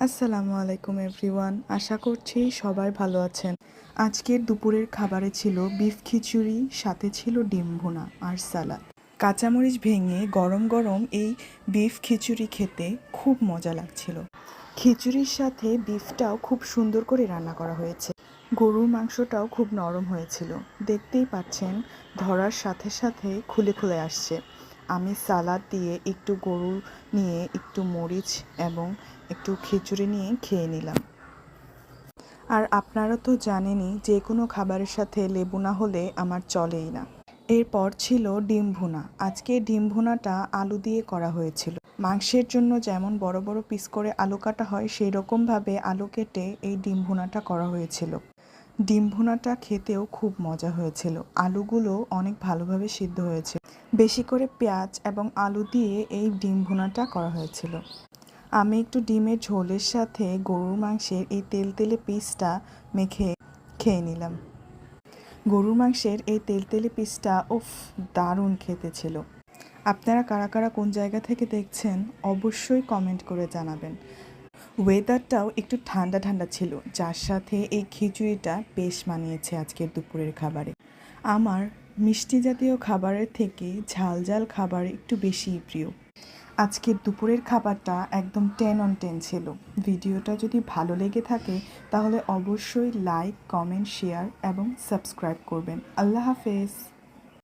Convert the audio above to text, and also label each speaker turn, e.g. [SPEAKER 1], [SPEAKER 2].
[SPEAKER 1] আসসালামু আলাইকুম এভরিওয়ান, আশা করছি সবাই ভালো আছেন। আজকের দুপুরের খাবারে ছিল বিফ খিচুড়ি, সাথে ছিল ডিম ভুনা আর সালাদ। কাঁচামরিচ ভেঙে গরম গরম এই বিফ খিচুড়ি খেতে খুব মজা লাগছিল। খিচুড়ির সাথে বিফটাও খুব সুন্দর করে রান্না করা হয়েছে। গরুর মাংসটাও খুব নরম হয়েছিল, দেখতেই পাচ্ছেন ধরার সাথে সাথে খুলে খুলে আসছে। আমি সালাদ দিয়ে একটু গরু নিয়ে একটু মরিচ এবং একটু খিচুড়ি নিয়ে খেয়ে নিলাম। আর আপনারা তো জানেনই, যে কোনো খাবারের সাথে লেবু না হলে আমার চলেই না। এরপর ছিল ডিম ভুনা। আজকে ডিম ভুনাটা আলু দিয়ে করা হয়েছিল। মাংসের জন্য যেমন বড় বড় পিস করে আলু কাটা হয়, সেই রকমভাবে আলু কেটে এই ডিম ভুনাটা করা হয়েছিল। ডিম ভুনাটা খেতেও খুব মজা হয়েছিল। আলুগুলো অনেক ভালোভাবে সিদ্ধ হয়েছে। বেশি করে পেঁয়াজ এবং আলু দিয়ে এই ডিম ভুনাটা করা হয়েছিল। আমি একটু ডিমের ঝোলের সাথে গরুর মাংসের এই তেলতেলে পিসটা মেখে খেয়ে নিলাম। গরুর মাংসের এই তেলতেলে পিসটা দারুণ খেতে ছিল। আপনারা কারা কারা কোন জায়গা থেকে দেখছেন অবশ্যই কমেন্ট করে জানাবেন। ওয়েদারটাও একটু ঠান্ডা ঠান্ডা ছিল, যার সাথে এই খিচুড়িটা বেশ মানিয়েছে আজকের দুপুরের খাবারে। আমার মিষ্টি জাতীয় খাবারের থেকে ঝাল ঝাল খাবার একটু বেশিই প্রিয়। আজকের দুপুরের খাবারটা একদম 10/10 ছিল। ভিডিওটা যদি ভালো লেগে থাকে তাহলে অবশ্যই লাইক, কমেন্ট, শেয়ার এবং সাবস্ক্রাইব করবেন। আল্লাহ হাফেজ।